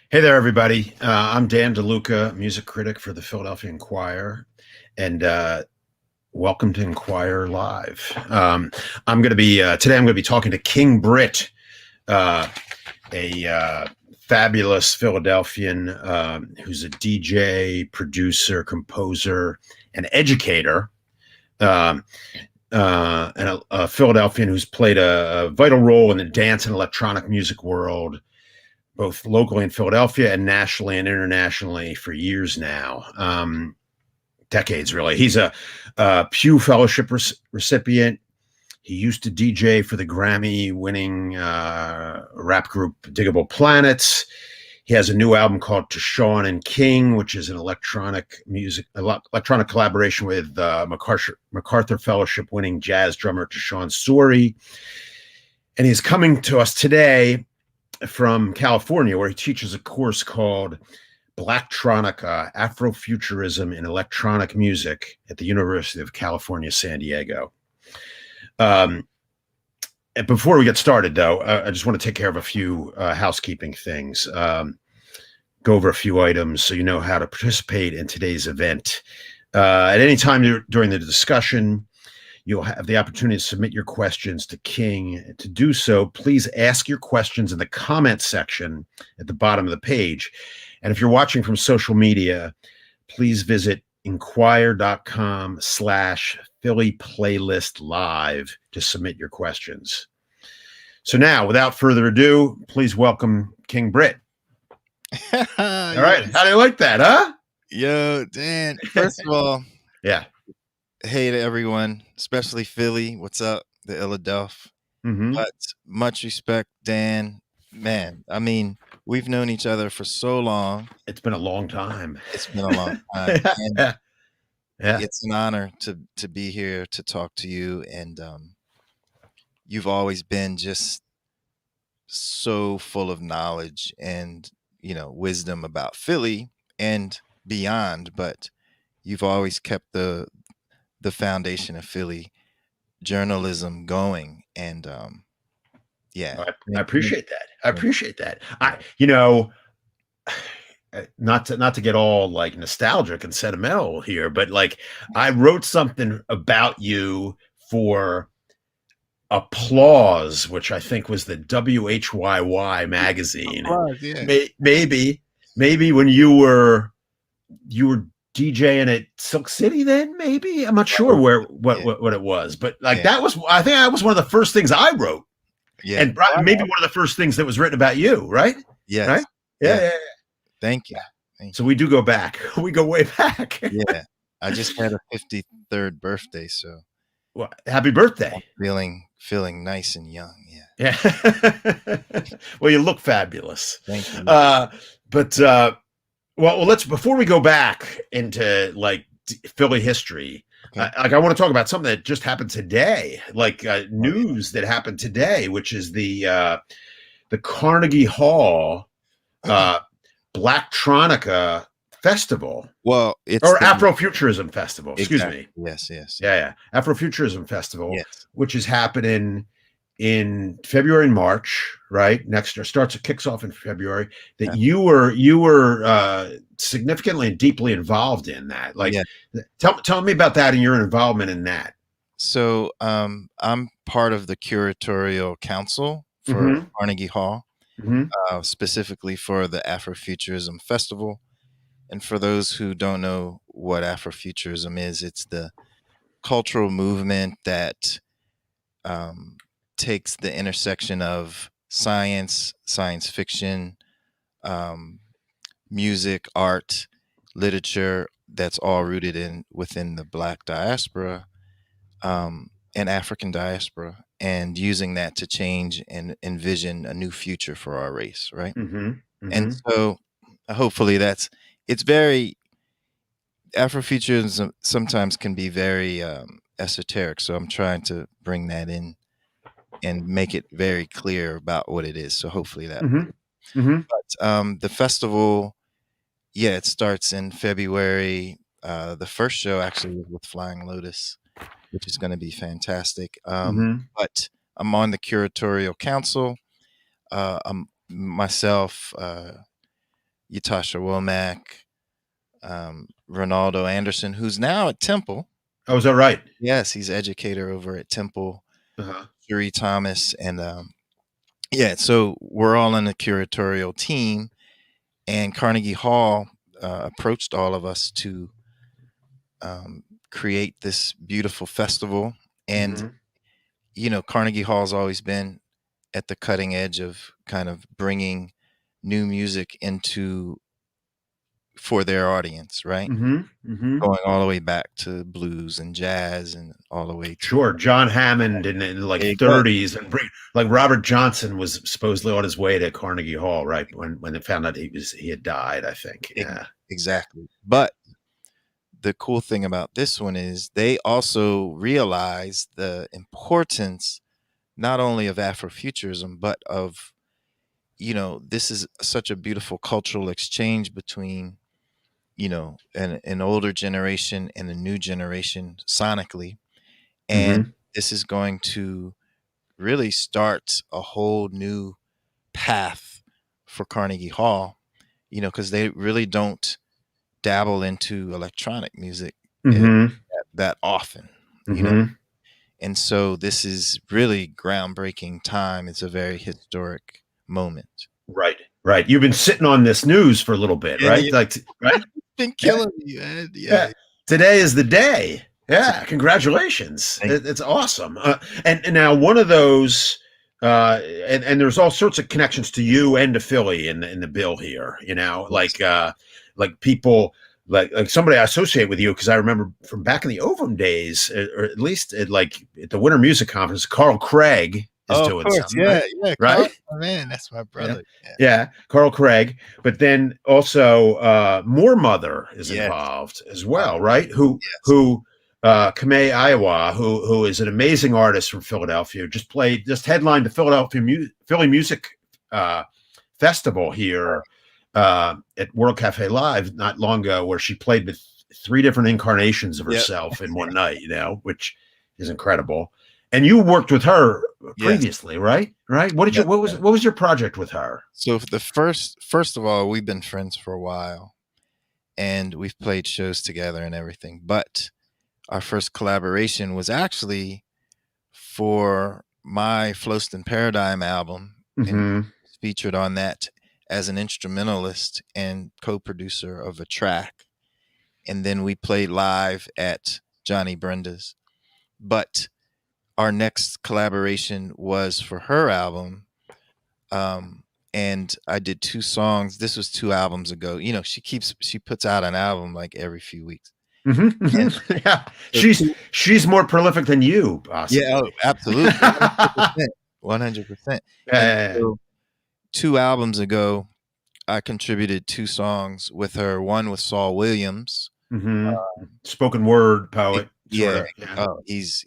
Hey there, everybody. I'm Dan DeLuca, music critic for the Philadelphia Inquirer, and welcome to Inquirer Live. I'm going to be today. I'm going to be talking to King Britt, uh, a fabulous Philadelphian who's a DJ, producer, composer, and educator. Um, and a Philadelphian who's played a vital role in the dance and electronic music world, both locally in Philadelphia and nationally and internationally for years now, decades really. He's a Pew Fellowship recipient. He used to DJ for the Grammy-winning rap group Diggable Planets. He has a new album called To Sean and King, which is an electronic collaboration with MacArthur Fellowship winning jazz drummer Tashawn Suri. And he's coming to us today from California, where he teaches a course called Blacktronica, Afrofuturism in Electronic Music at the University of California, San Diego. And before we get started, though, I just want to take care of a few housekeeping things. Go over a few items so you know how to participate in today's event. At any time during the discussion, you'll have the opportunity to submit your questions to King. To do so, please ask your questions in the comment section at the bottom of the page. And if you're watching from social media, please visit inquire.com/Philly Playlist Live to submit your questions. So now, without further ado, please welcome King Britt. All right. How do you like that, huh? Yo, Dan. First of all, yeah. Hey to everyone, especially Philly. What's up, the Philadelphia? Mm-hmm. But much respect, Dan. Man, I mean, we've known each other for so long. It's been a long time. It's been a long time. Yeah. It's an honor to be here to talk to you. And you've always been just so full of knowledge and, wisdom about Philly and beyond. But you've always kept the foundation of Philly journalism going. And I appreciate that. I appreciate that. Not to get all like nostalgic and sentimental here, but like I wrote something about you for Applause, which I think was the WHYY magazine. Applause, yeah. Maybe when you were DJing at Silk City then, maybe. I'm not sure what it was, but like I think that was one of the first things I wrote. Yeah. And maybe one of the first things that was written about you, right? Yes. Right? Yeah. Thank you. So we do go back. We go way back. Yeah. I just had a 53rd birthday, so well, happy birthday. I'm feeling nice and young. Yeah. Well, you look fabulous. Thank you. Well, let's before we go back into like Philly history, okay. I want to talk about something that just happened today, like news that happened today, which is the Carnegie Hall Blacktronica Festival. Well, it's Afrofuturism Festival. Excuse me. Yes. Yeah. Afrofuturism Festival, yes. Which is happening in February and March, right? Next year kicks off in February. That you were significantly and deeply involved in that. Like, tell me about that and your involvement in that. So, I'm part of the curatorial council for Carnegie Hall, specifically for the Afrofuturism Festival. And for those who don't know what Afrofuturism is, it's the cultural movement that takes the intersection of science fiction, music, art, literature, that's all rooted within the Black diaspora and African diaspora, and using that to change and envision a new future for our race, right? And so hopefully it's very, Afrofuturism sometimes can be very esoteric, so I'm trying to bring that in and make it very clear about what it is. So hopefully that. But the festival, it starts in February. The first show actually was with Flying Lotus, which is going to be fantastic. But I'm on the curatorial council. Myself, Yatasha Womack, Ronaldo Anderson, who's now at Temple. Oh, is that right? Yes, he's educator over at Temple. Uh-huh. Sheree Thomas, and yeah, so we're all in a curatorial team, and Carnegie Hall approached all of us to create this beautiful festival. And Mm-hmm. Carnegie Hall's always been at the cutting edge of kind of bringing new music into for their audience, right? Mm-hmm. Mm-hmm. Going all the way back to blues and jazz, and all the way to Sure. John Hammond in like there you go. 30s, and like Robert Johnson was supposedly on his way to Carnegie Hall, right? When they found out he had died, I think. Ex- Yeah. Exactly. But the cool thing about this one is they also realize the importance not only of Afrofuturism, but of, this is such a beautiful cultural exchange between, an older generation and a new generation sonically. And Mm-hmm. this is going to really start a whole new path for Carnegie Hall, because they really don't dabble into electronic music eh, Mm-hmm. that often, you know. Mm-hmm. And so this is really groundbreaking time. It's a very historic moment. Right. Right. You've been sitting on this news for a little bit, Yeah, right? you've Like, right? been Yeah. killing me, man. Yeah. Yeah. Today is the day. Yeah. Congratulations. Thank It's awesome. And now one of those, and there's all sorts of connections to you and to Philly in the bill here, you. like people, like somebody I associate with you because I remember from back in the Ovum days, or at least like at the Winter Music Conference, Carl Craig is Oh, of doing course. something, Yeah. right? Yeah. Carl, Right? oh, man, that's my Yeah. brother. Yeah. Yeah, Carl Craig, but then also More Mother is Yes. involved as Uh, well, right? Who yes. who Kamei Iowa, who is an amazing artist from Philadelphia, just headlined the Philly Music uh, Festival here at World Cafe Live not long ago, where she played with three different incarnations of Yep. herself in one night, which is incredible. And you worked with her Yes. previously, right? Right? Yeah. What was your project with her? So the first of all, we've been friends for a while, and we've played shows together and everything. But our first collaboration was actually for my Floston Paradigm album, and Mm-hmm. featured on that as an instrumentalist and co-producer of a track. And then we played live at Johnny Brenda's. But our next collaboration was for her album. And I did two songs. This was 2 albums ago. She puts out an album like every few weeks. Mm-hmm. And Mm-hmm. Yeah, so she's more prolific than you, yeah, oh, possibly. absolutely. Yeah, 100%. 100%. And yeah, so 2 albums ago, I contributed 2 songs with her. One with Saul Williams. yeah. Mm-hmm. Spoken word It, poet, sort yeah. of. Yeah, Oh, he's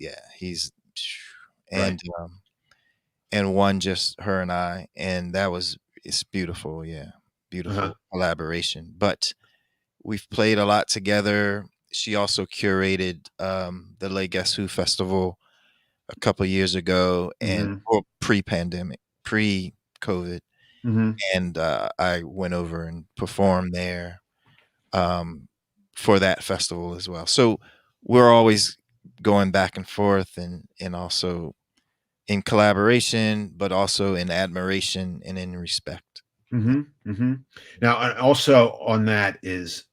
right. and one just her and I, and it's beautiful. Yeah, Uh-huh. beautiful collaboration. But we've played a lot together. She also curated the Le Guess Who Festival a couple years ago, and Mm-hmm. or pre-pandemic, pre-COVID, Mm-hmm. and I went over and performed there um, for that festival as well. So we're always going back and forth, and also in collaboration, but also in admiration and in respect. Yeah. Mm-hmm. Mm-hmm. Now, also on that is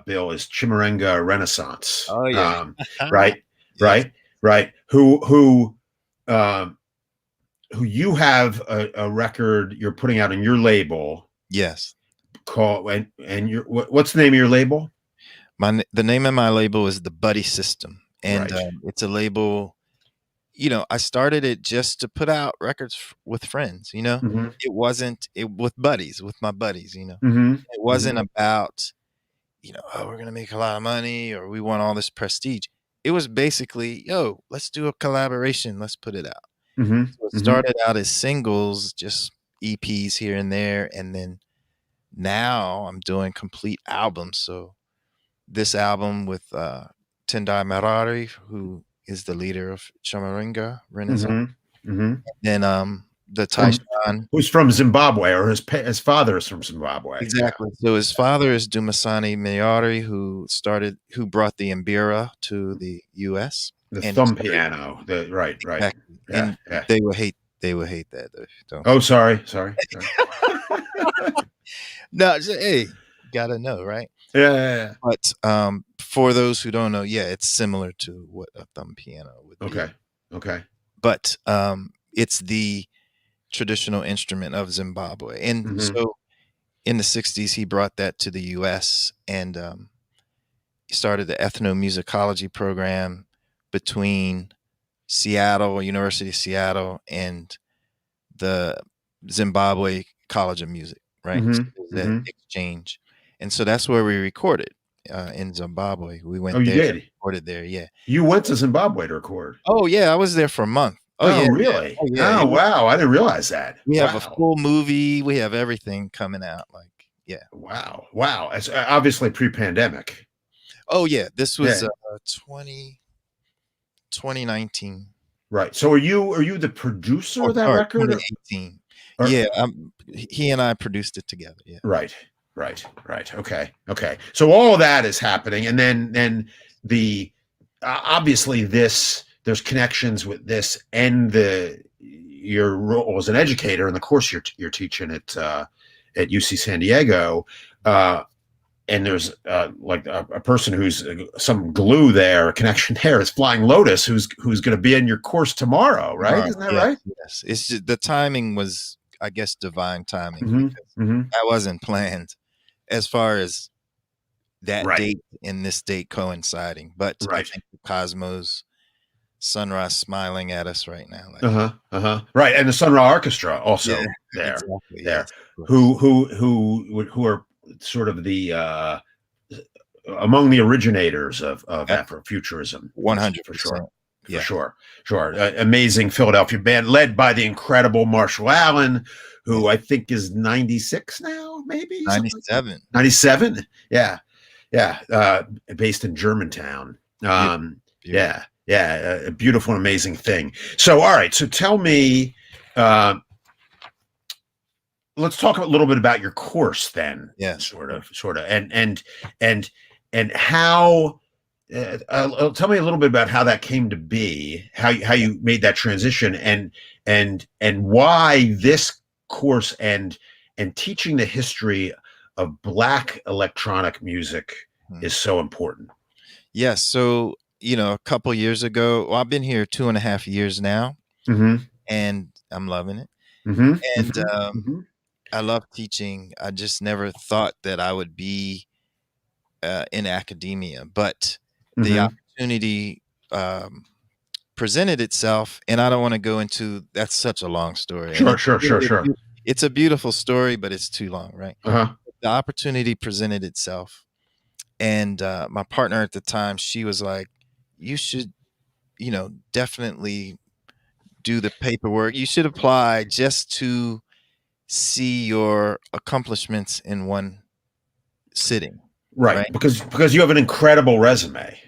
Bill is Chimarenga Renaissance, Oh yeah. right, Yes. right, right. Um, who you have a record you're putting out on your label Yes. called and what's the name of your label? The name of my label is the Buddy System, and Right. it's a label. I started it just to put out records with friends. Mm-hmm. It wasn't it with buddies, with my buddies. Mm-hmm. It Mm-hmm. wasn't about oh, we're gonna make a lot of money or we want all this prestige. It was basically, yo, let's do a collaboration, let's put it out. Mm-hmm. So it Mm-hmm. started out as singles, just EPs here and there, and then now I'm doing complete albums. So this album with Tendai Merari, who is the leader of Chamaringa Renaissance. Mm-hmm. Mm-hmm. Then the from Taishan. who's from Zimbabwe, or his father is from Zimbabwe. Yeah. Exactly. So his father is Dumasani Mayari, who brought the mbira to the U.S. The and he thumb started piano. The right. exactly. Yeah, And yeah. they will hate that though if you don't. Oh, sorry. No, hey, gotta know, right? Yeah. But for those who don't know, yeah, it's similar to what a thumb piano would be. Okay. But it's the traditional instrument of Zimbabwe. And Mm-hmm. so in the 60s, he brought that to the US and he started the ethnomusicology program between Seattle, University of Seattle, and the Zimbabwe College of Music, right? So Mm-hmm. there's that Mm-hmm. exchange. And so that's where we recorded in Zimbabwe. We Oh, went you there, did. recorded there. Yeah. You went to Zimbabwe to record. Oh, yeah. I was there for a month. Oh, Oh, yeah. Yeah. really? Oh, yeah. Oh, wow. I didn't realize that. We have a Wow. full movie. We have everything coming out. Like, yeah. Wow. It's obviously pre-pandemic. Oh, yeah. This was Yeah. 2019. Right. So are you the producer Oh, of that sorry, record, 2018. or Yeah, he and I produced it together. Yeah. right. Okay. So all of that is happening, and then the obviously there's connections with this and your role as an educator and the course you're teaching at UC San Diego. And there's like a person who's some glue there, a connection there is Flying Lotus, who's going to be in your course tomorrow, right? Tomorrow. Isn't that Yes, right? yes. It's just the timing was, I guess, divine timing Mm-hmm. because Mm-hmm. that wasn't planned as far as that Right. date and this date coinciding. But I Right. think the cosmos sunrise smiling at us right now. Like, Right, and the Sun Ra Orchestra yeah, also there, exactly. there, Yes, of course. who are sort of the among the originators of Afrofuturism, for 100%. sure. For Yeah. sure. Amazing Philadelphia band led by the incredible Marshall Allen, who I think is 96 now, maybe something like that. 97. 97. Yeah. Based in Germantown. Beautiful. Beautiful. A beautiful and amazing thing. So, all right. So tell me, let's talk a little bit about your course then. Yes. Sort of, and how. Tell me a little bit about how that came to be, how you made that transition, and why this course and teaching the history of Black electronic music is so important. Yes. So, a couple years ago, well, I've been here 2.5 years now, Mm-hmm. and I'm loving it. Mm-hmm. And Mm-hmm. I love teaching. I just never thought that I would be in academia, but the opportunity presented itself, and I don't want to go into that's such a long story. Sure. It's a beautiful story, but it's too long, right? The opportunity presented itself, and my partner at the time, she was like, "You should, definitely do the paperwork. You should apply just to see your accomplishments in one sitting." Right. Because you have an incredible resume.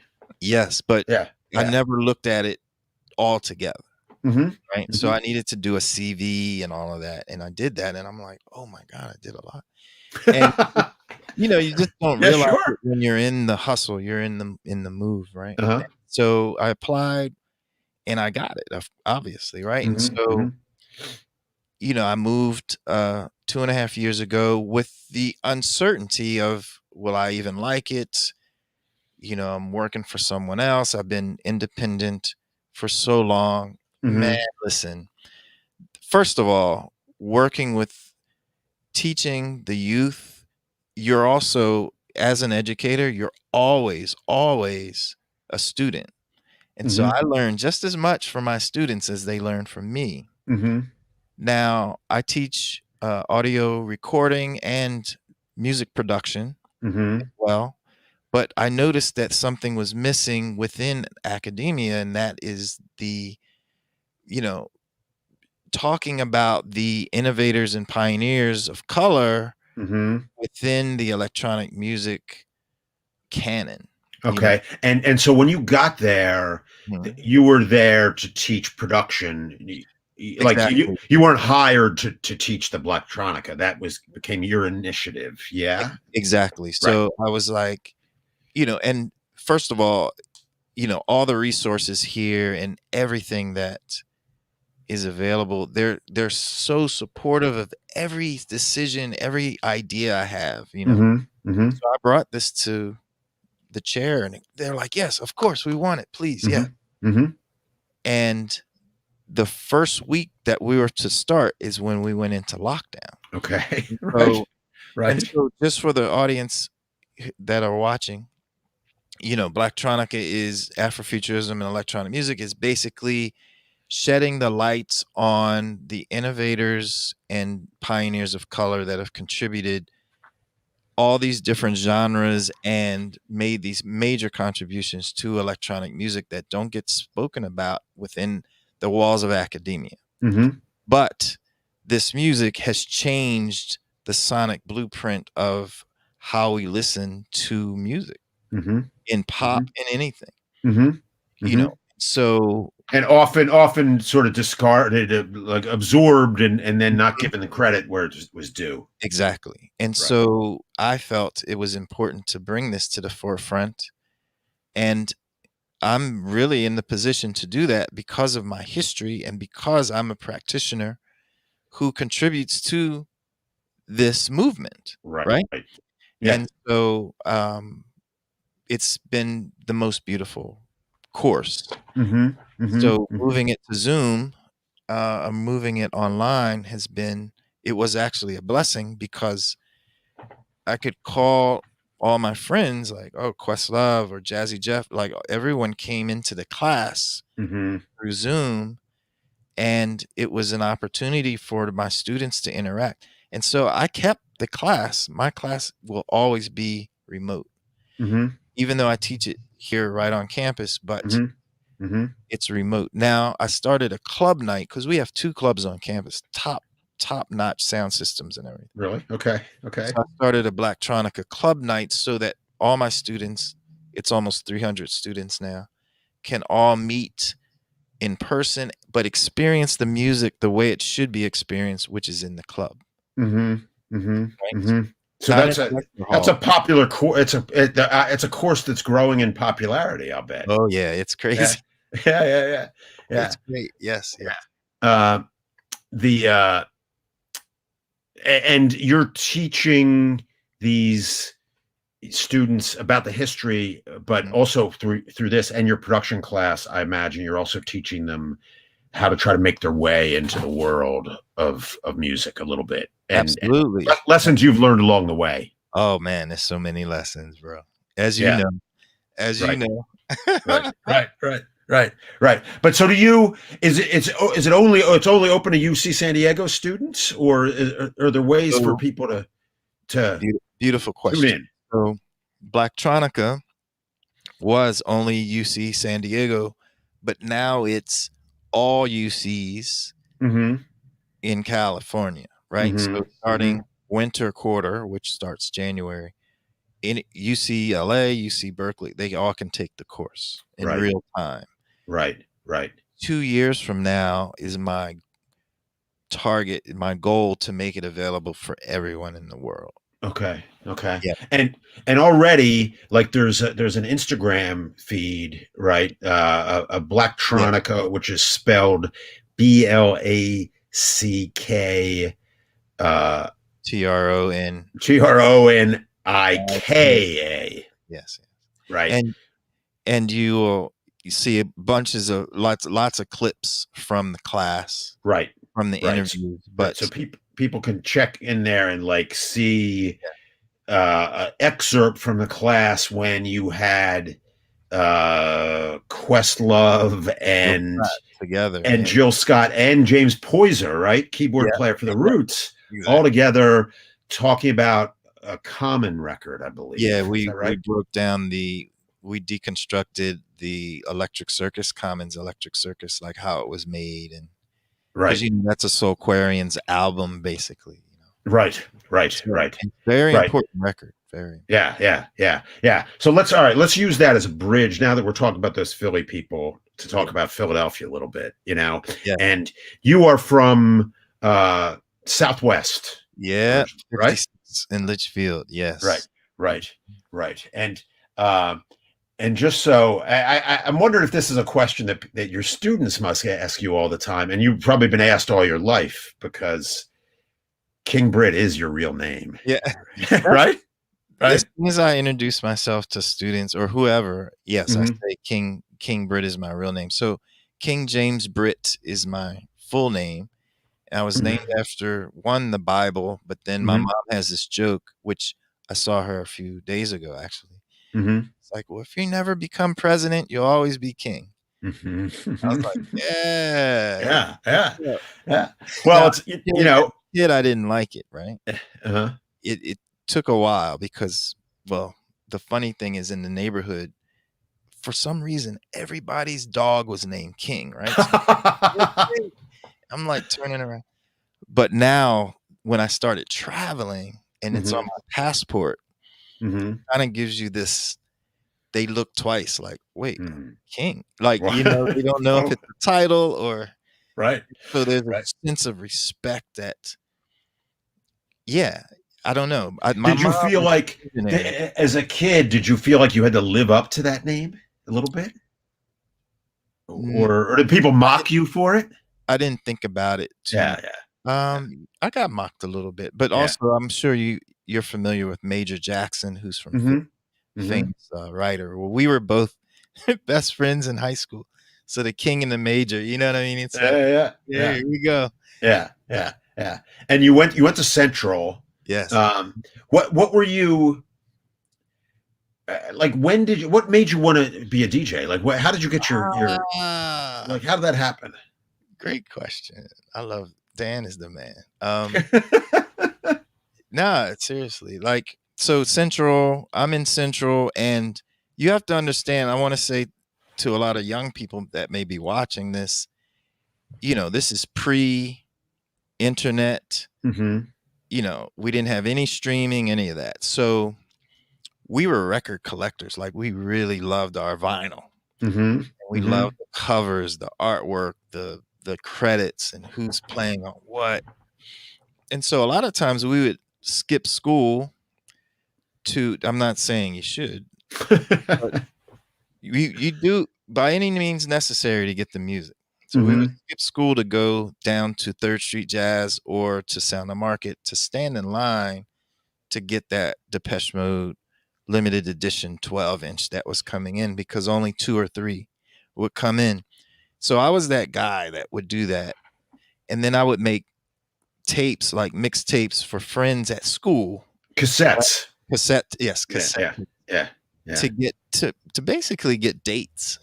Yes, but Yeah. I never looked at it all together. Mm-hmm. Right. So I needed to do a CV and all of that. And I did that. And I'm like, oh my God, I did a lot. And you just don't realize it when you're in the hustle, you're in the move, right? So I applied and I got it, obviously, right? And so, I moved 2.5 years ago with the uncertainty of, will I even like it? I'm working for someone else. I've been independent for so long. Man, listen, first of all, working with teaching the youth, you're also, as an educator, you're always a student. And so I learn just as much from my students as they learn from me. Now, I teach audio recording and music production as well. But I noticed that something was missing within academia, and that is the, talking about the innovators and pioneers of color within the electronic music canon. Okay. And so when you got there, you were there to teach production. like Exactly. you weren't hired to teach the Blacktronica. That became your initiative. Yeah. Exactly. Right. So I was like, and first of all, all the resources here and everything that is available, they're so supportive of every decision, every idea I have. Mm-hmm. Mm-hmm. So I brought this to the chair and they're like, yes, of course, we want it, please. Yeah. Mm-hmm. Mm-hmm. And the first week that we were to start is when we went into lockdown. Okay. Right. So, and Right. so just for the audience that are watching, Blacktronica is Afrofuturism and electronic music is basically shedding the lights on the innovators and pioneers of color that have contributed all these different genres and made these major contributions to electronic music that don't get spoken about within the walls of academia. Mm-hmm. But this music has changed the sonic blueprint of how we listen to music Mm-hmm. in pop and anything, Mm-hmm. you Mm-hmm. know. So And often sort of discarded, like absorbed, and then not given the credit where it was due. exactly. And Right. so I felt it was important to bring this to the forefront. And I'm really in the position to do that because of my history and because I'm a practitioner who contributes to this movement, Right. right? Right. Yeah. And so it's been the most beautiful course. Mm-hmm. Mm-hmm. So Mm-hmm. moving it to Zoom, moving it online it was actually a blessing because I could call all my friends like, oh, Questlove or Jazzy Jeff, like everyone came into the class Mm-hmm. through Zoom, and it was an opportunity for my students to interact. And so I kept the class. My class will always be remote, Mm-hmm. even though I teach it here right on campus, but Mm-hmm. Mm-hmm. it's remote. Now I started a club night because we have 2 clubs on campus, top notch sound systems and everything. Really? Okay. So Okay. I started a Blacktronica club night so that all my students, it's almost 300 students now, can all meet in person, but experience the music the way it should be experienced, which is in the club. Mm-hmm. Mm-hmm. Right? Mm-hmm. So Not in that's a a lecture that's a hall. popular course. It's a course that's growing in popularity, I'll bet. Oh yeah, it's Yeah. crazy. Yeah. Yeah. Yeah. Yeah. It's great. Yes, yes. Uh, the and you're teaching these students about the history, but Mhm. also through this and your production class, I imagine you're also teaching them how to try to make their way into the world of music a little bit, and Absolutely. lessons you've learned along the way. Oh man, there's so many lessons, bro. As you Yeah. know. As you Right. know. Right. Right. Right. Right. Right. But so do you? Is it only? It's only open to UC San Diego students, or are there ways for So people to beautiful tune question. in? So Blacktronica was only UC San Diego, but now it's all UCs Mm-hmm. in California, right? Mm-hmm. So Mm-hmm. starting winter quarter, which starts January, in UCLA, UC Berkeley, they all can take the course in Right. real time. Right. Right. 2 years from now is my target, my goal to make it available for everyone in the world. Okay. Okay. Yeah. And already, like, there's an Instagram feed, right? A Yeah. Blacktronica, which is spelled Black TRON. Tronika, Yes. right? And you see bunches of lots of clips from the class, Right. from the Right. interviews, Right. but So people can check in there and like see an excerpt from the class when you had Questlove Jill Scott together. and Yeah. Jill Scott and James Poyser, right? Keyboard Yeah. player for the Roots, all Exactly. together talking about a common record, I Yeah, believe. Is we that we right? broke down we deconstructed the Electric Circus, Commons Electric Circus, like how it was made, and because Right. that's a Soulquarians album, basically. Right. Right. So Right. it's very Right. important record, very. Yeah. Yeah. Yeah. Yeah. So let's use that as a bridge now that we're talking about those Philly people. to talk about Philadelphia a little bit, Yeah. and you are from Southwest, Yeah. right? 56 in Litchfield. Right, Yes. right, right. And just so I'm wondering if this is a question that your students must ask you all the time, and you've probably been asked all your life because King Britt is your real name, Yeah. right? As Right. soon as I introduce myself to students or whoever, yes, I Mm-hmm. say King Britt is my real name. So King James Britt is my full name. I was named Mm-hmm. after one, the Bible, but then my Mm-hmm. mom has this joke, which I saw her a few days ago actually. Mm-hmm. It's like, well, if you never become president, you'll always be king. I was like, Mm-hmm. yeah. Yeah, yeah, Yeah. yeah. Now, Well, as it's a kid, I didn't like it, right? uh-huh. It took a while because, well, the funny thing is in the neighborhood, for some reason, everybody's dog was named King, right? So I'm like turning around. But now when I started traveling and it's on Hmm. my passport, Hmm. kinda gives you this they look twice like, "Wait, Hmm. King?" Like, they don't know if Oh, it's a title or right, so there's a right. sense of respect that yeah, I don't know. My Did you mom feel is like, a visionary. as a kid, did you feel like you had to live up to that name a little bit, N or did people I didn't mock you for it? I didn't think about it too much. Yeah, yeah, I got mocked a little bit, but yeah. also I'm sure you're familiar with Major Jackson, who's from Philly, Hmm. Hmm. famous, writer. Well, we were both best friends in high school. So the king and the major, you know what I mean? It's like, Yeah, yeah, yeah, yeah, here we go. yeah, yeah, yeah. And you went to Central. Yes. Um, what were you like? When did you? What made you want to be a DJ? Like, how did you get your Ah, like? How did that happen? great question. I love Dan is the man. Nah, seriously. Like, so Central, I'm in Central, and you have to understand, I want to say to a lot of young people that may be watching this, this is pre-internet. Hmm. We didn't have any streaming, any of that. So we were record collectors. Like we really loved our vinyl. Hmm. We Hmm. loved the covers, the artwork, the credits, and who's playing on what. And so a lot of times we would skip school to. I'm not saying you should, but you do by any means necessary to get the music. So we would Hmm. skip school to go down to Third Street Jazz or to Sound the Market to stand in line to get that Depeche Mode limited edition 12-inch that was coming in because only two or three would come in. So I was that guy that would do that. And then I would make tapes, like mixtapes for friends at school. Right? Cassettes. Cassette, yes, Yeah, cassette yeah, yeah, yeah, to get to basically get dates.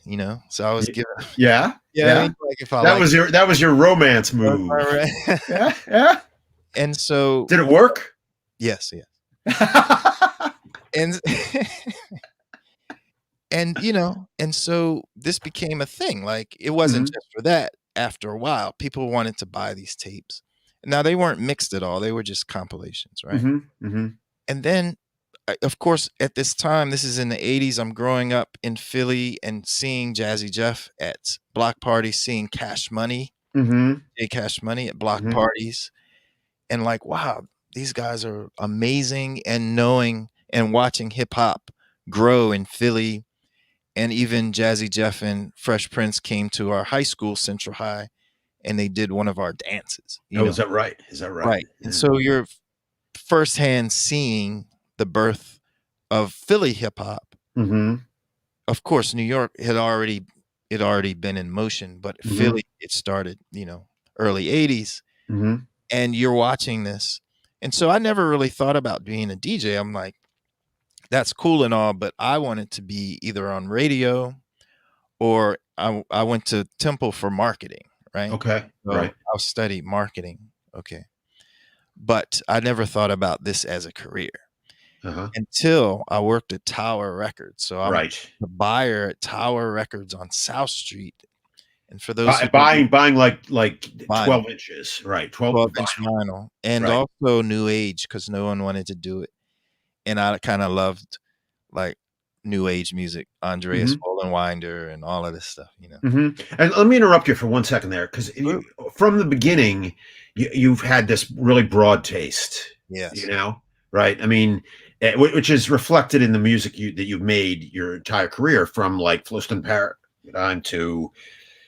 So I was Y- giving yeah, I yeah. mean? Like if I That like was your romance move. Yeah, yeah. and so Did it work? yes, yes. And and so this became a thing. Like it wasn't Hmm. just for that. After a while, people wanted to buy these tapes. Now they weren't mixed at all. They were just compilations, right? Hmm. Hmm. And then of course, at this time, this is in the 80s. I'm growing up in Philly and seeing Jazzy Jeff at block parties, seeing Cash Money, Hmm. J Cash Money at block Hmm. parties, and like, wow, these guys are amazing. And knowing and watching hip hop grow in Philly, and even Jazzy Jeff and Fresh Prince came to our high school, Central High, and they did one of our dances, Oh, is that right? Is that right? right. And Yeah. so you're firsthand seeing the birth of Philly hip hop. Hmm. Of course, New York had already been in motion, but Hmm. Philly, it started, early 80s, Hmm. and you're watching this. And so I never really thought about being a DJ. I'm like, that's cool and all, but I wanted to be either on radio or I went to Temple for marketing, right? Okay. So Right. I'll study marketing. Okay. But I never thought about this as a career Uh-huh. until I worked at Tower Records. So I'm Right. the buyer at Tower Records on South Street. And for those who don't know, Buying like vinyl, 12 inches. Right. 12 12-inch vinyl. vinyl, and Right. also new age because no one wanted to do it. And I kind of loved like new age music, Andreas Hmm. Vollenwinder and all of this stuff, you know. Hmm. And let me interrupt you for 1 second there, because Absolutely. from the beginning, you've had this really broad taste, you Yes. know, right? I mean, which is reflected in the music that you've made your entire career, from like Floston Paradigm to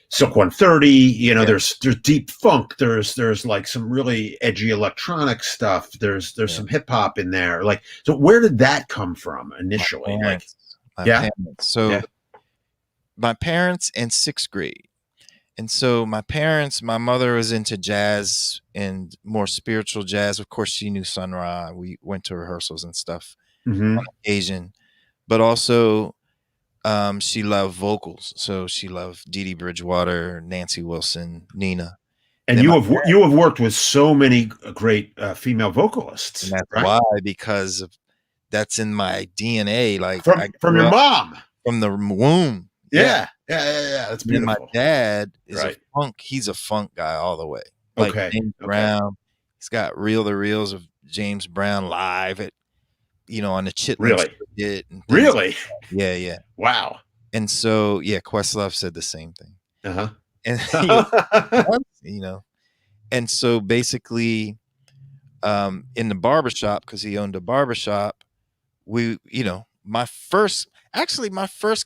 Silk 130. You know, Yeah. there's deep funk. There's like some really edgy electronic stuff. There's Yeah. some hip hop in there. Like, so where did that come from My initially? Like, parents. My yeah, parents. yeah. So my parents in sixth grade. And so my parents, my mother was into jazz and more spiritual jazz. Of course, she knew Sun Ra. We went to rehearsals and stuff on Hmm. occasion. But also, she loved vocals. So she loved Dee Dee Bridgewater, Nancy Wilson, Nina. And And then you have worked with so many great female and vocalists, that's right? why, because of that's in my DNA. Like I From grew your up mom. from the womb. Yeah. Yeah, yeah, yeah, yeah. That's And then my beautiful. dad is a Right. he's a funk guy all the way. Like Okay. James Okay. Brown, he's got reel to reels of James Brown live at, on the Chitlin Really, Circuit and things like really. that. Yeah, yeah. Wow. And so, yeah, Questlove said the same thing. Uh And huh. you know, and so basically, in the barbershop, because he owned a barbershop, my first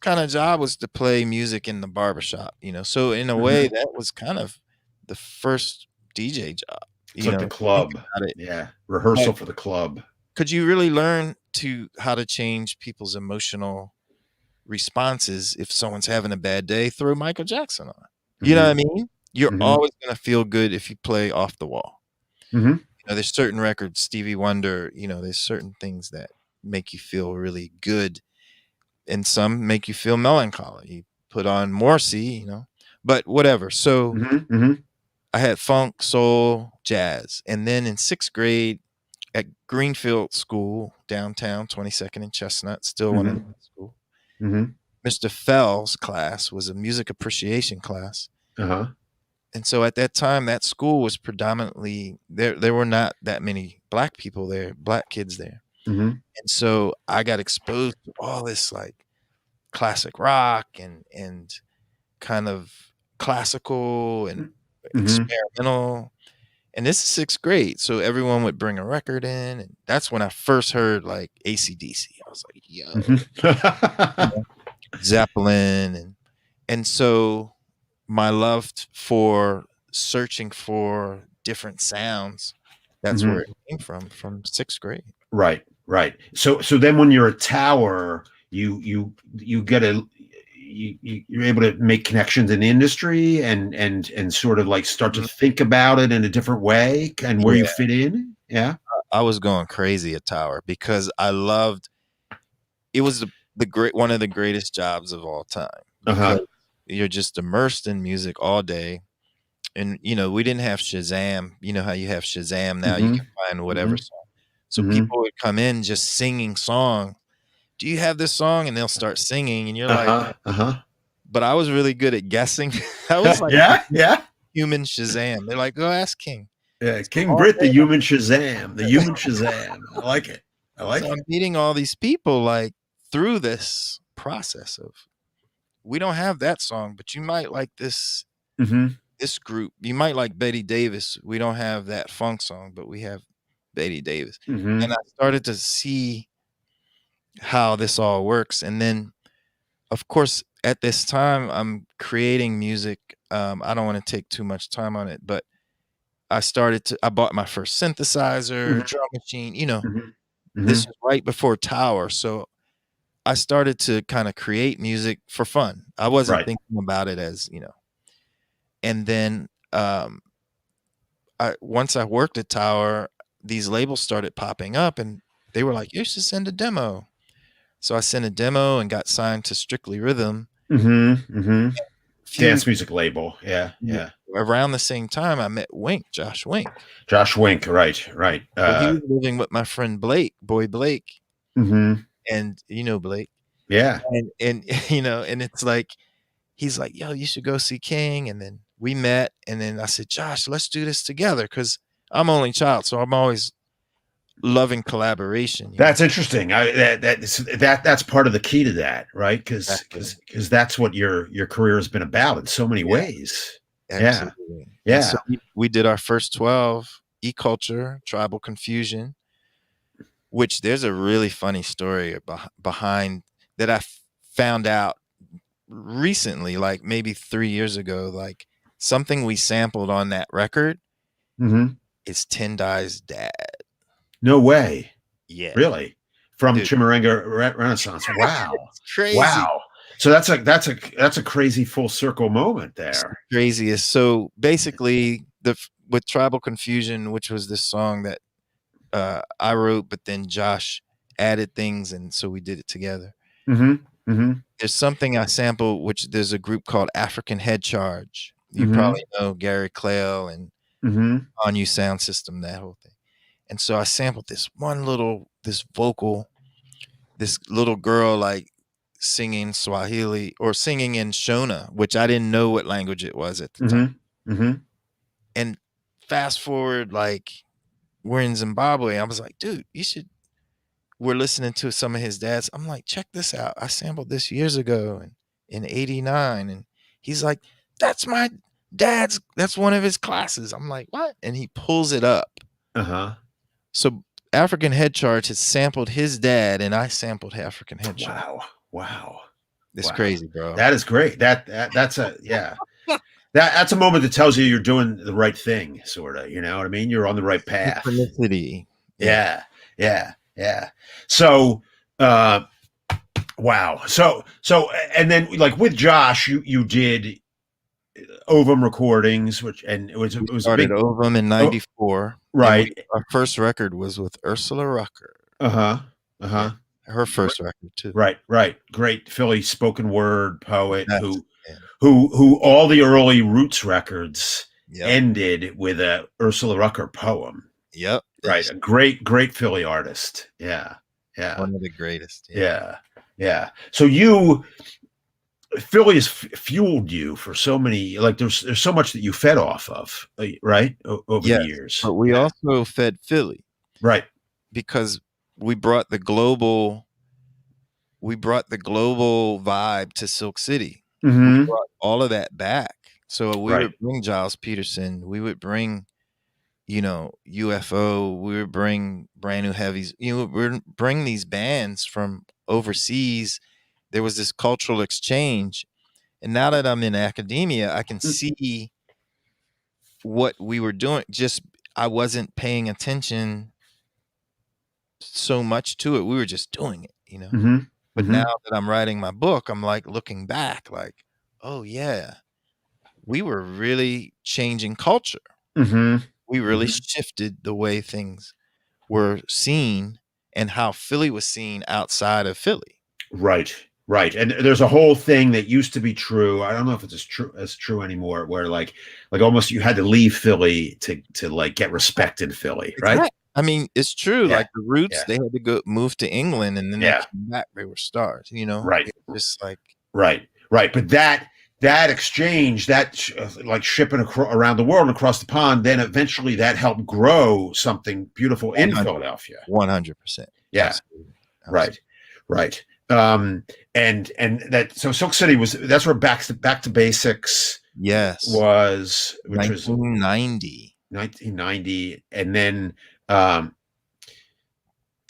kind of job was to play music in the barbershop, so in a way Hmm. that was kind of the first DJ job, It's like the think club. about it. Yeah, But rehearsal for the club. could you really learn to how to change people's emotional responses? If someone's having a bad day, throw Michael Jackson on. You know what I Hmm. mean? You're Hmm. always gonna feel good if you play off the wall. Hmm. There's certain records, Stevie Wonder, there's certain things that make you feel really good, and some make you feel melancholy. You put on Morrissey, but whatever. So Hmm. Hmm. I had funk, soul, jazz. And then in sixth grade at Greenfield School, downtown, 22nd and Chestnut, still one of the Hmm. best school. Hmm. Mr. Fell's class was a music appreciation class. Uh huh. And so at that time, that school was predominantly there were not that many black people there, black kids there. Hmm. And so I got exposed to all this like classic rock and kind of classical and Hmm. experimental. And this is sixth grade. So everyone would bring a record in. And that's when I first heard like AC/DC. I was like, yo, you Hmm. know, Zeppelin. And so my love for searching for different sounds, that's where it came from sixth grade. Right, right. So then when you're a tower, you get you're able to make connections in the industry and sort of like start to Mhm. think about it in a different way and where you Yeah. fit in. Yeah. I was going crazy at Tower because I loved it was the great one of the greatest jobs of all time because Uh-huh. you're just immersed in music all day. And we didn't have Shazam. You know how you have Shazam now, you Mm-hmm. can find whatever Mm-hmm. song. So Mm-hmm. people would come in just singing song. Do you have this song? And they'll start singing and you're like, Uh-huh. Uh-huh. but I was really good at guessing. I was like Yeah, yeah. human Shazam. They're like, go ask King. Yeah. So King all Brit, the day human Shazam. The human Shazam. I like it. I so like I'm it. meeting all these people like through this process of we don't have that song, but you might like Mm-hmm. this group. You might like Betty Davis. We don't have that funk song, but we have Betty Davis. And I Mm-hmm. started to see how this all works. And then of course at this time I'm creating music. I don't want to take too much time on it, but I bought my first synthesizer, Mm-hmm. drum machine, Mm-hmm. this Mm-hmm. was right before Tower. So I started to kind of create music for fun. I wasn't Right. thinking about it as, and then once I worked at Tower, these labels started popping up and they were like, you should send a demo. So I sent a demo and got signed to Strictly Rhythm. Mm-hmm. Mm-hmm. Few Dance music label. Yeah. Yeah. around the same time I met Josh Wink. Josh Wink, right, right. So he was living with my friend Boy Blake, Mhm. and Blake. Yeah. And and it's like he's like, "Yo, you should go see King." And then we met, and then I said, "Josh, let's do this together," because I'm only child, so I'm always loving collaboration, That's interesting. That's part of the key to that, right? Exactly. Because that's what your career has been about in so many Yeah, ways. Yeah, absolutely. And so yeah. we did our first 12, E-Culture, Tribal Confusion, which there's a really funny story behind that found out recently, like maybe 3 years ago, like something we sampled on that record Hmm. is Tendai's dad. No way. Yeah, Really? From dude, Chimarenga Renaissance. Wow. it's crazy. Wow. So that's a crazy full circle moment It's the there. craziest. So basically, with Tribal Confusion, which was this song that I wrote, but then Josh added things, and so we did it together. Hmm. Hmm. There's something I sampled, which there's a group called African Head Charge. You Hmm. probably know Gary Clayle and Hmm. On You Sound System, that whole thing. And so I sampled this vocal, this little girl like singing Swahili or singing in Shona, which I didn't know what language it was at the time. Hmm. Hmm. And fast forward, like we're in Zimbabwe. I was like, dude, you should. We're listening to some of his dad's. I'm like, check this out. I sampled this years ago in '89, and he's like, that's my dad's. That's one of his classes. I'm like, what? And he pulls it up. Uh-huh. So African Head Charge has sampled his dad, and I sampled African Head Charge. Wow. Wow. It's Wow. crazy, bro. That is great. That's a yeah. That's a moment that tells you you're doing the right thing, sort of. You know what I mean? You're on the right path. Synchronicity. Yeah. Yeah. Yeah. Yeah. So wow. So and then like with Josh, you did Ovum recordings, which and We it was a started big Ovum in oh, '94, and right. our first record was with Ursula Rucker. Uh-huh. Yeah, Uh-huh. her first record too. Right, right. Great Philly spoken word poet That's yeah. who all the early Roots records Yep. ended with a Ursula Rucker poem. Yep. Right. A great Philly artist. Yeah. Yeah. One of the greatest. Yeah. Yeah. Yeah. So Philly has fueled you for so many, like there's so much that you fed off of, right? Over the Yes, years. but we Yeah. also fed Philly Right. because we brought the global vibe to Silk City. We Mm-hmm. brought all of that back. So we Right. would bring Giles Peterson, we would bring, UFO, we would bring Brand New Heavies, we would bring these bands from overseas. There was this cultural exchange. And now that I'm in academia, I can see what we were doing. Just I wasn't paying attention so much to it. We were just doing it. Mm-hmm. But Mm-hmm. now that I'm writing my book, I'm like looking back, like, oh yeah, we were really changing culture. Mm-hmm. We really Mm-hmm. shifted the way things were seen and how Philly was seen outside of Philly. Right, right. And there's a whole thing that used to be true. I don't know if it's as true anymore, where like almost you had to leave Philly to like get respect in Philly, right? Exactly. I mean, it's true. Yeah, Like the Roots, yeah, they had to go move to England, and then they yeah. came back. They were stars. Right, It's just like right, right. But that exchange, like shipping around the world and across the pond, then eventually that helped grow something beautiful in 100, Philadelphia. 100%. Yeah, Absolutely. right, Absolutely. right. And that so Silk City that's where back to basics Yes. which was 1990. 1990, and then um,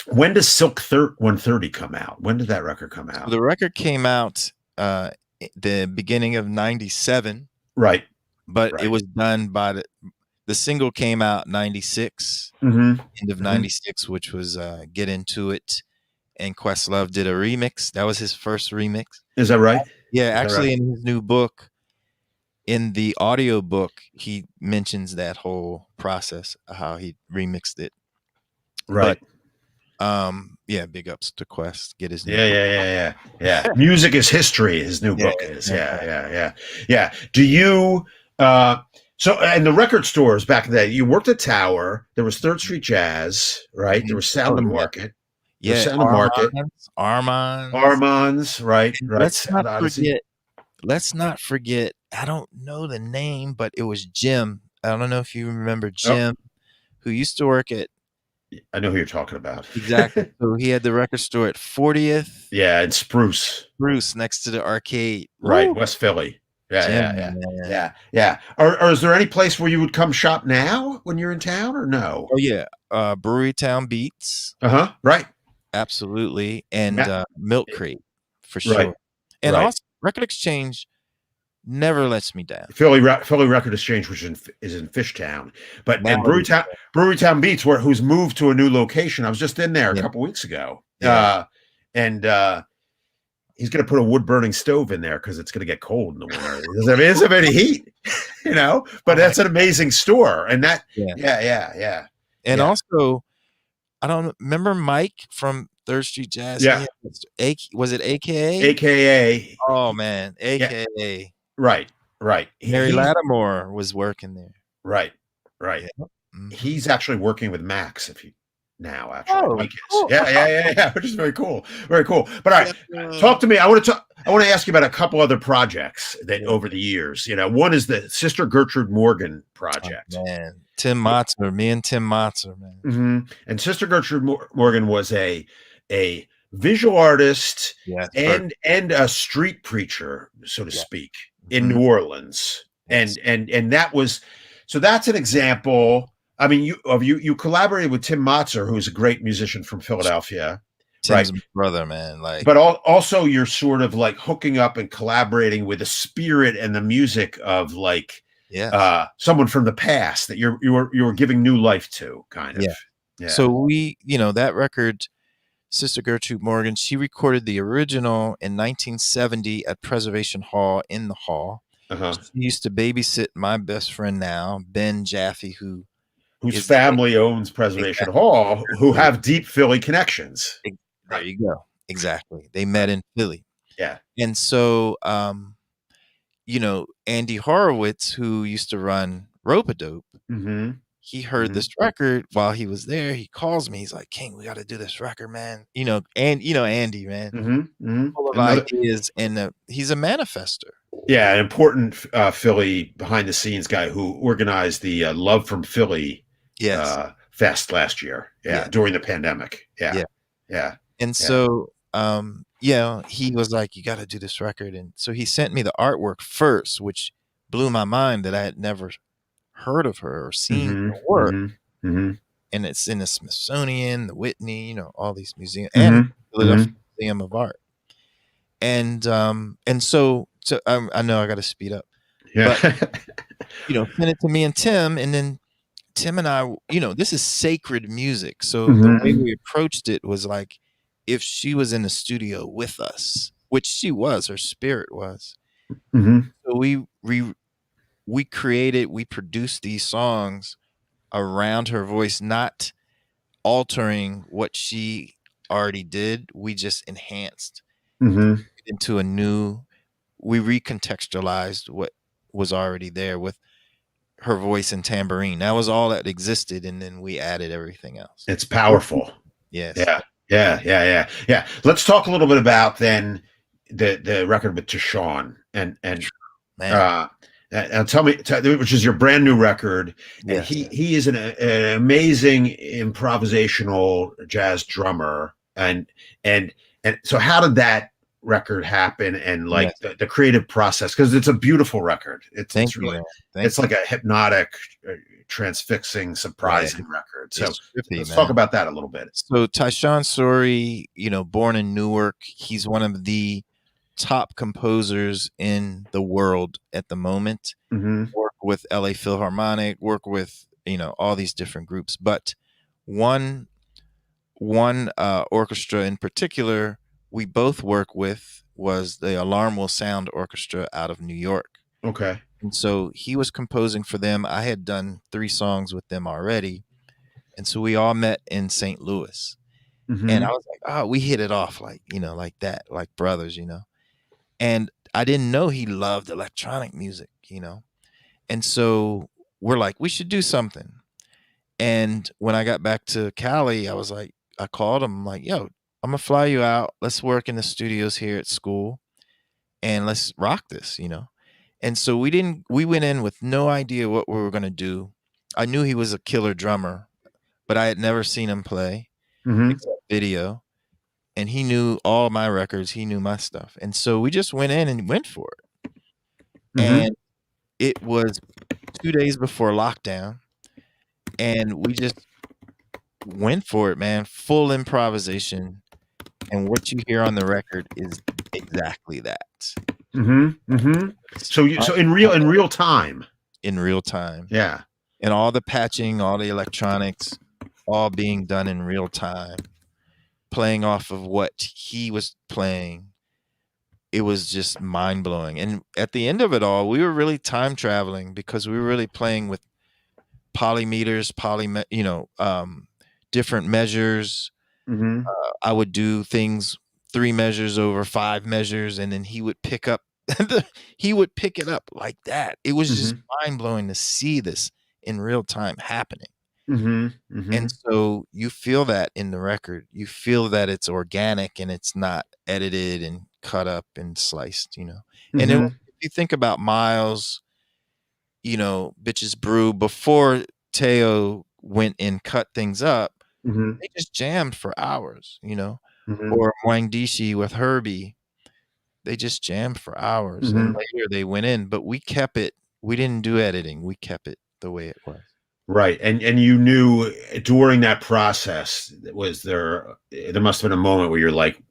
when does Silk 130 come out? When did that record come So out? the record came out the beginning of '97, Right, but it right. was done by the single came out '96, Mm-hmm. end of Mm-hmm. '96, which was Get Into It, and Questlove did a remix. That was his first remix. Is that right? Yeah, Is that right? actually, in his new book, in the audio book, he mentions that whole process of how he remixed it. Right. But yeah, big ups to Quest. Get his new Yeah, book. yeah, yeah, yeah, yeah. Music is history. His new Yeah, book is. yeah, Yeah, yeah, yeah, yeah. Do you? So, and the record stores back in the day, you worked at Tower. There was Third Street Jazz, right? There mhm. was Sound Oh of yeah, Market. There was yeah. Sound of Market. Armands. Armands, right, And right. Sound Odyssey. let's not forget. I don't know the name, but it was Jim. I don't know if you remember Oh, Jim, who used to work at I know who you're talking about. Exactly. So he had the record store at 40th Yeah, and Spruce. Bruce next to the arcade. Right, Woo! West Philly. Yeah, Jim, yeah, yeah, man. yeah, yeah. Or is there any place where you would come shop now when you're in town, or no? Oh yeah, Brewery Town Beats, Uh-huh. Right. absolutely, and Yeah. Milk Crate for Right. sure. And Right. also, Record Exchange never lets me down. Philly Record Exchange, which is in Fishtown, but Now and it is. Brewerytown Beats, who's moved to a new location. I was just in there a Yeah, couple weeks ago, yeah. and he's going to put a wood burning stove in there because it's going to get cold in the winter. It doesn't have any heat, you know. But Oh my, that's an amazing store, and that, yeah. yeah, yeah, yeah, And yeah, also, I don't remember Mike from Third Street Jazz. He yeah. had was it AKA? AKA, Oh man, yeah, AKA. right, right. Mary Lattimore was working there. Right, right. Yeah. Mhm. He's actually working with Max if he now actually Oh, Mike is. cool. Yeah, which is very cool. Very cool. But all right, Yeah. talk to me. I want to ask you about a couple other projects that Yeah. over the years, one is the Sister Gertrude Morgan Oh, project. man. Tim Motzer, me and Tim Motzer, man. And Sister Gertrude Morgan was a visual artist Yes, perfect. and a street preacher, so to Yeah. speak, in Mhm. New Orleans. Yes. And that was, so that's an example. I mean, you collaborated with Tim Motzer, who's a great musician from Philadelphia, right? Tim's my brother, man. Like, But also you're sort of like hooking up and collaborating with the spirit and the music of like yes. someone from the past that you were giving new life to, kind of. Yeah. Yeah. So that record, Sister Gertrude Morgan, she recorded the original in 1970 at Preservation Hall in the hall. Uh-huh. She used to babysit my best friend now, Ben Jaffe, who Whose is family owns Preservation Hall, who exactly. have deep Philly connections. There Right. you go. Exactly. They Right. met in Philly. Yeah. And so, Andy Horowitz, who used to run Rope-A-Dope, Mm-hmm. he heard Mm-hmm. this record while he was there. He calls me. He's like, "King, we got to do this record, man." And Andy, man, Mm-hmm. Mm-hmm. full of Another, ideas, and he's a manifester. yeah, an important Philly behind the scenes guy who organized the Love from Philly Yes. fest last year. Yeah, Yeah. during the pandemic. Yeah. Yeah. Yeah. And Yeah. so, he was like, "You got to do this record." And so he sent me the artwork first, which blew my mind that I had never heard of her or seen Mm-hmm. her work. Mm-hmm. Mm-hmm. And it's in the Smithsonian, the Whitney, all these museums, and Mm-hmm. Philadelphia Mm-hmm. Museum of Art. And so I know I got to speed up, Yeah. but send it to me and Tim, and then Tim and I, this is sacred music. So the way Mm-hmm. we approached it was like if she was in the studio with us, which she was, her spirit was. Mm-hmm. So we created, we produced these songs around her voice, not altering what she already did. We just enhanced Mm-hmm. into we recontextualized what was already there with her voice and tambourine. That was all that existed, and then we added everything else. It's powerful. Yes. Yeah. Yeah. Yeah. Yeah. Yeah. Let's talk a little bit about then the record with Tashawn and Man. tell me, which is your brand new record, and Yes. he is an amazing improvisational jazz drummer, and so how did that record happen, and like Yes. the creative process, because it's a beautiful record. Thank It's you, really man. Thank it's like a hypnotic, transfixing, surprising record. So It's trippy, let's man. talk about that a little bit. So Tyshawn Sorey, born in Newark, he's one of the top composers in the world at the moment. Mm-hmm. Work with LA Philharmonic, work with all these different groups, but one orchestra in particular we both work with was the Alarm Will Sound Orchestra out of New York. Okay. And so he was composing for them. I had done 3 songs with them already. And so we all met in St. Louis. Mm-hmm. And I was like, oh, we hit it off like that, like brothers, And I didn't know he loved electronic music, And so we're like, we should do something. And when I got back to Cali, I called him, I'm like, yo, I'm gonna fly you out. Let's work in the studios here at school and let's rock this, And so we went in with no idea what we were gonna do. I knew he was a killer drummer, but I had never seen him play Mm-hmm. except video. And he knew all my records. He knew my stuff. And so we just went in and went for it. Mm-hmm. And it was 2 days before lockdown, and we just went for it, man. Full improvisation. And what you hear on the record is exactly that. Mm-hmm. Mm-hmm. It's So in real time. in real time. Yeah. And all the patching, all the electronics, all being done in real time, playing off of what he was playing. It was just mind blowing. And at the end of it all, we were really time traveling because we were really playing with polymeters, different measures. Mm-hmm. I would do things 3 measures over 5 measures, and then he would pick up he would pick it up like that. It was just Mm-hmm. mind blowing to see this in real time happening. Mm-hmm. Mm-hmm. And so you feel that in the record. You feel that it's organic and it's not edited and cut up and sliced. And then Mm-hmm. if you think about Miles, Bitches Brew, before Teo went and cut things up, Mm-hmm. they just jammed for hours. Mm-hmm. Or Wangdishi with Herbie, they just jammed for hours, and Mm-hmm. later they went in, but we kept it. We didn't do editing. We kept it the way it was. Right. And you knew during that process, there must have been a moment where you're like,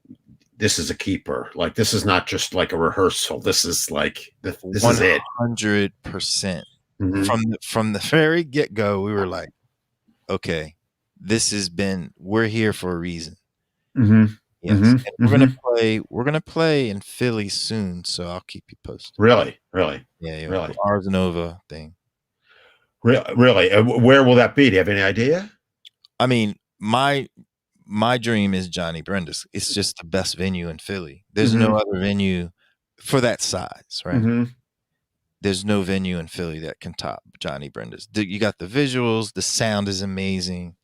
this is a keeper. Like this is not just like a rehearsal. This is like this is it. 100%. Mm-hmm. From the very get-go, we were like, "Okay, we're here for a reason." Mm-hmm. Yes, and Mm-hmm. Mm-hmm. we're gonna play in Philly soon, so I'll keep you posted. Really, really, Yeah, yeah, really, Ars Nova thing. really. Where will that be? Do you have any idea? I mean, my dream is Johnny Brenda's. It's just the best venue in Philly. There's no Mm-hmm. other venue for that size, right? Mm-hmm. There's no venue in Philly that can top Johnny Brenda's. You got the visuals, the sound is amazing,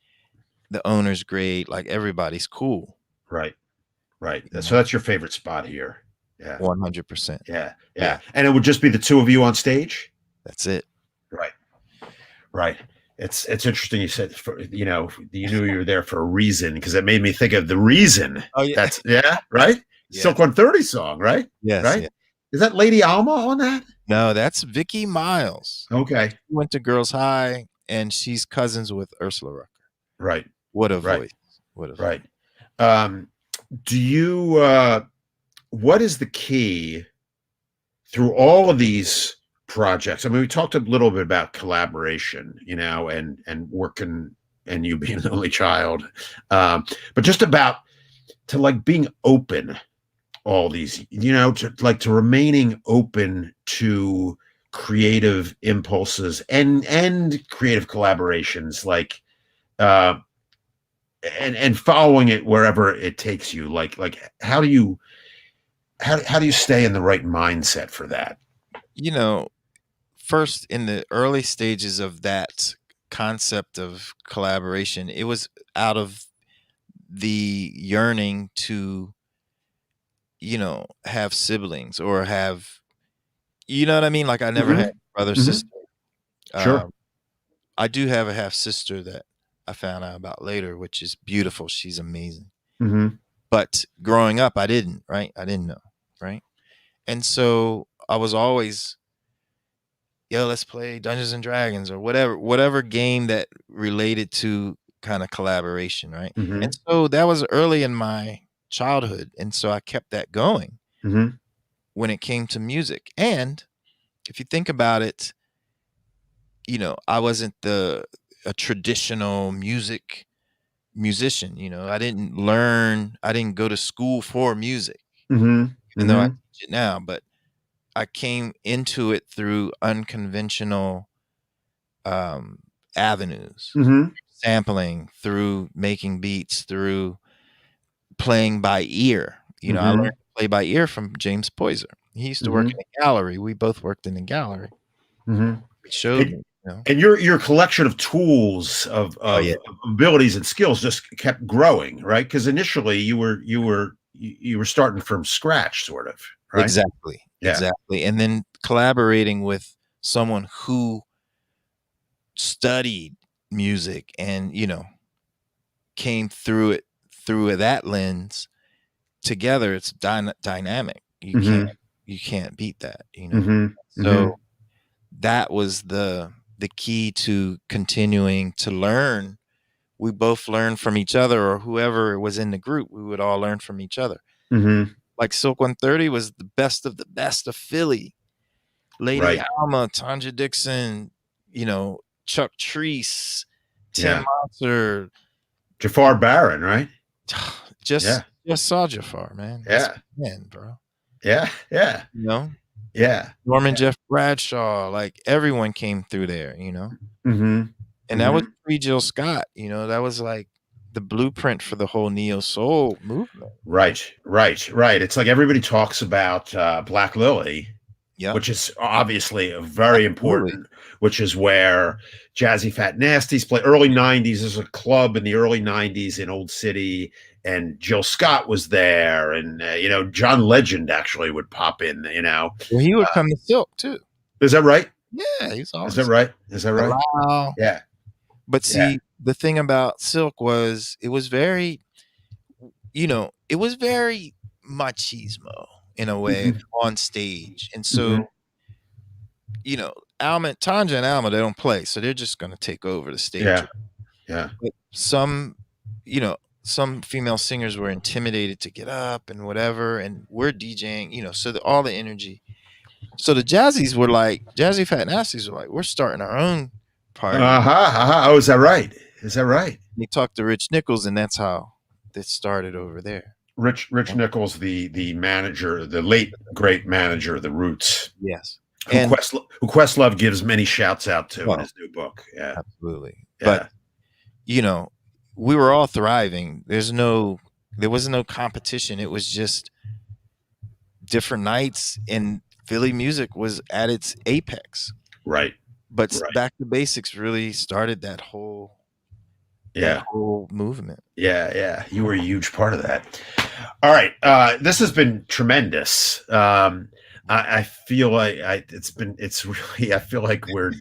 the owner's great, like everybody's cool. Right, right. You So know, that's your favorite spot here. Yeah, 100%. yeah, Yeah, yeah. And it would just be the two of you on stage. that's it. Right, right. It's interesting you said you knew you were there for a reason because it made me think of the reason. Oh yeah, That's yeah, right. yes, Silk 130 song, right? yes, Right. yeah. Is that Lady Alma on that? No, that's Vicky Miles. Okay. She went to Girls High, and she's cousins with Ursula Rucker. Right. What a Right. voice! What a voice! Right. Do you? What is the key through all of these projects? I mean, we talked a little bit about collaboration, and working, and you being an only child, but just about to like being open all these, to remaining open to creative impulses and creative collaborations, like uh and following it wherever it takes you. Like how do you stay in the right mindset for that? First, in the early stages of that concept of collaboration, it was out of the yearning to, have siblings or have, you know what I mean? Like I never Mm-hmm. had brother, Mm-hmm. sister. Sure. Um, I do have a half sister that I found out about later, which is beautiful. She's amazing. Mm-hmm. But growing up, I didn't, right? I didn't know, right? And so I was always, yo, let's play Dungeons and Dragons or whatever game that related to kind of collaboration, right? Mm-hmm. And so that was early in my childhood, and so I kept that going Mm-hmm. when it came to music. And if you think about it, I wasn't a traditional musician. I didn't go to school for music, Mm-hmm. even though I Mm-hmm. teach it now. But I came into it through unconventional avenues, Mm-hmm. sampling, through making beats, through playing by ear. I learned Mm-hmm. to play by ear from James Poyser. He used to work Mm-hmm. in a gallery. We both worked in a gallery. Mm-hmm. He showed And, me. and your collection of tools Oh yeah, of abilities and skills just kept growing, right? Because initially you were starting from scratch, sort of, right? exactly, Yeah. exactly. And then collaborating with someone who studied music and came through that lens together. It's dynamic. Mm-hmm. You can't beat that, Mm-hmm. Mm-hmm. So that was the key to continuing to learn. We both learned from each other, or whoever was in the group, we would all learn from each other. Mm-hmm. Like Silk 130 was the best of Philly. Lady Right. Alma, Tanja Dixon, Chuck Treese, Tim Yeah. Monster. Jafar Barron, right? just Yeah. just saw Jafar, man. That's Yeah. my man, bro. Yeah. Yeah. You know, Yeah. Norman Jeff Bradshaw, like everyone came through there, Mm-hmm. and that was Mm-hmm. pre Jill Scott. That was like the blueprint for the whole neo soul movement. Right. Right. Right. It's like everybody talks about Black Lily, Yep, which is obviously a very absolutely. important, which is where Jazzy Fat Nasties play. Early 90s, there's a club in the early 90s in Old City, and Jill Scott was there. And, John Legend actually would pop in. Well, he would come to Silk too. Is that right? Yeah, he's Is that always right? Is that right? allow. Yeah. But Yeah. see, the thing about Silk was it was very, it was very machismo in a way Mm-hmm. on stage. And Mm-hmm. so, Tanja and Alma, they don't play, so they're just gonna take over the stage. Yeah. Yeah. But some female singers were intimidated to get up and whatever, and we're DJing, so all the energy. So the Jazzy Fat Nasties were like, we're starting our own party. Uh-huh. Uh-huh. Oh, is that right? Is that right? They talked to Rich Nichols, and that's how it started over there. Rich Nichols, the manager, the late great manager of the Roots, Yes. who And Questlove gives many shouts out to in well, his new book. Yeah. absolutely. Yeah. But we were all thriving. There was no competition. It was just different nights, and Philly music was at its apex. Right. But Right. Back to Basics really started that whole Yeah. movement. Yeah. Yeah. You were a huge part of that. All right. This has been tremendous. I feel like I feel like we're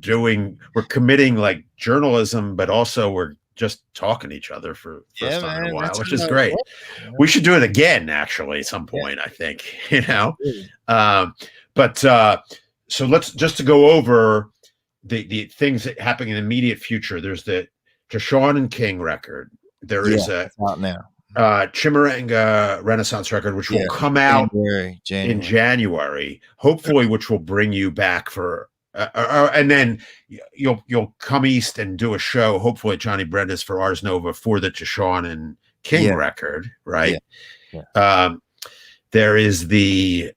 committing like journalism, but also we're just talking to each other for first time in a Man, while, that's which how is it great. works, We should do it again, actually, at some point, I think, but so let's just to go over the things that happen in the immediate future. There's the Deshaun and King record. There is a it's out now. Chimaranga Renaissance record, which will come out in January, hopefully, which will bring you back for, and then you'll come east and do a show, hopefully at Johnny Brenda's for Ars Nova for the Deshaun and King record, right? Yeah. There is the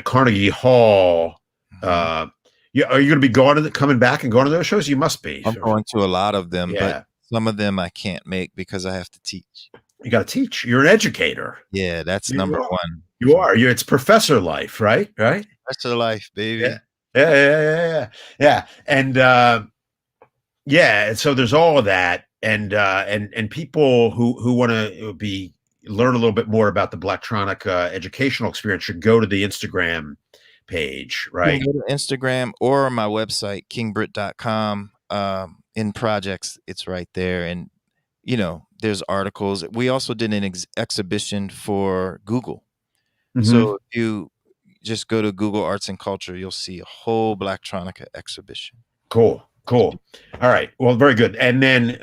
Carnegie Hall. Are you going to be coming back and going to those shows? You must be. I'm going to a lot of them, Yeah. but some of them I can't make because I have to teach. You got to teach. You're an educator. Yeah, that's number one. You are. It's professor life, right? Right. Professor life, baby. Yeah. And and so there's all of that, and people who want to learn a little bit more about the Blacktronic educational experience should go to the Instagram page, right? You can go to Instagram or my website, kingbrit.com. In projects, it's right there. And, there's articles. We also did an exhibition for Google. Mm-hmm. So if you just go to Google Arts and Culture, you'll see a whole Blacktronica exhibition. Cool. All right. Well, very good. And then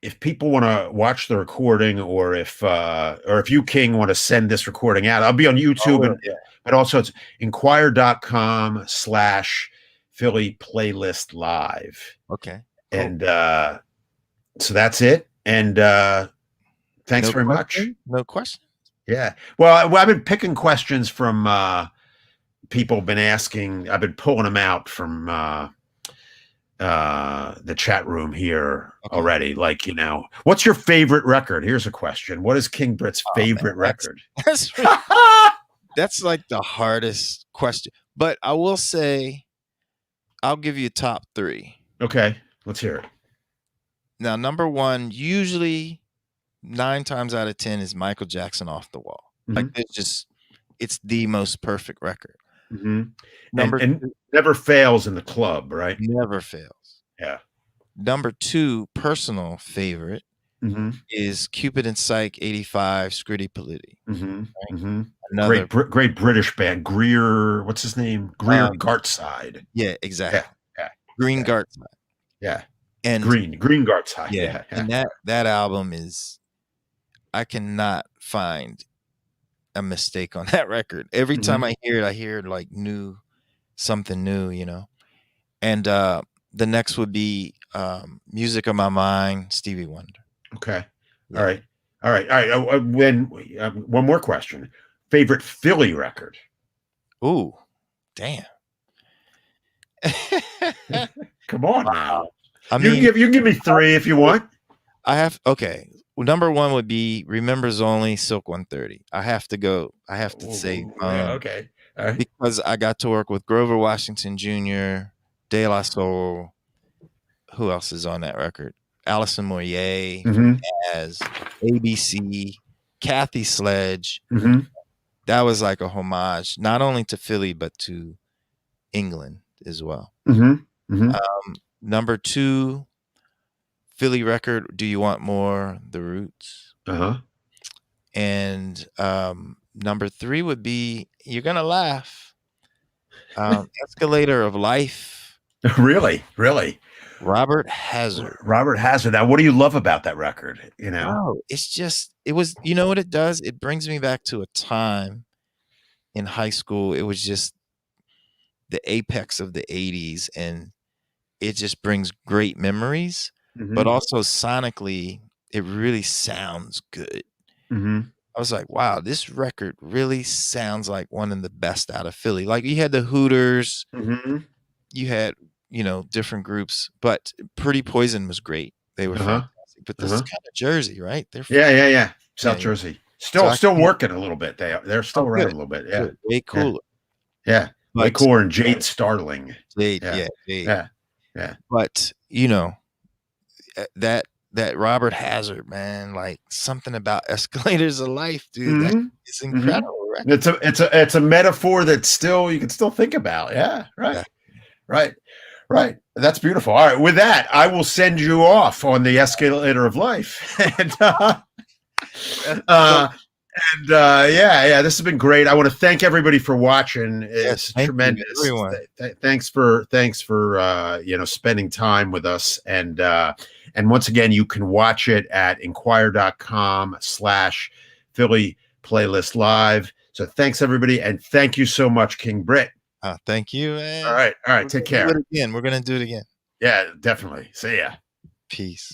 if people want to watch the recording, or if you, King, want to send this recording out, I'll be on YouTube, but also it's inquirer.com/Philly Playlist Live. Okay. Cool. And so that's it. And thanks very much. No question. Yeah. Well, I've been picking questions from people have been asking. I've been pulling them out from the chat room here already. Like, what's your favorite record? Here's a question. What is King Brit's favorite record? That's like the hardest question. But I will say, I'll give you top 3. Okay. Let's hear it. Now, number 1, usually 9 times out of 10 is Michael Jackson, Off the Wall. Mm-hmm. Like it's the most perfect record. Mm-hmm. And never fails in the club, right? Never fails. Yeah. number 2 personal favorite Mm-hmm. is Cupid and Psyche 85 Scritti Politti. Mm-hmm. Right? Mm-hmm. Another Great British band. Greer, what's his name? Greer um, Gartside. yeah, Yeah, exactly. yeah, Green yeah, Guards. yeah. And Green Gartside. yeah, Yeah, yeah. and that album is, I cannot find a mistake on that record. Every Mm-hmm. time I hear it, I hear like something new, And the next would be Music of My Mind, Stevie Wonder. Okay. All Yeah. right. All right. All right. One more question. Favorite Philly record? Ooh, damn. Come on now. I mean, You can give me three if you want. okay. Well, number 1 would be Remembers Only, Silk 130. I have to say, Yeah. Okay. All right. because I got to work with Grover Washington Jr., De La Soul. Who else is on that record? Alison Moyer from Mm-hmm. As, ABC, Kathy Sledge. Mm-hmm. That was like a homage, not only to Philly, but to England as well. Mm-hmm. Mm-hmm. Number 2, Philly record, Do You Want More? The Roots. Uh-huh. And number 3 would be, you're going to laugh, Escalator of Life, Really? Really? Robert Hazard. Robert Hazard. Now, what do you love about that record? You know? Bro, it was, you know what it does? It brings me back to a time in high school. It was just the apex of the 80s, and it just brings great memories, but Mm-hmm. also sonically, it really sounds good. Mm-hmm. I was like, wow, this record really sounds like one of the best out of Philly. Like, you had the Hooters, Mm-hmm. you had, different groups, but Pretty Poison was great. They were Uh-huh. fantastic. But this is Uh-huh. kind of Jersey, right? Yeah, yeah, yeah. Yeah, South yeah. Jersey. So I Still can't. working a little bit. They're still Oh, around a good, little bit. Yeah. good, way Yeah. cooler. Yeah. Way But cooler than Jade Starling. Jade, Yeah. yeah, Jade. Yeah. Yeah. But that Robert Hazard, man, like something about Escalators of Life, dude. That is Mm-hmm. Mm-hmm. incredible record. It's a metaphor that still you can still think about. Yeah. Right. Yeah. Right. Right. That's beautiful. All right. With that, I will send you off on the escalator of life. Yeah, this has been great. I want to thank everybody for watching. It's Thank tremendous. you, everyone. Thanks for spending time with us. And once again, you can watch it at inquirer.com/Philly Playlist Live. So thanks everybody, and thank you so much, King Britt. Thank you, man. All right. Take care. We're gonna do it again. Yeah, definitely. See ya. Peace.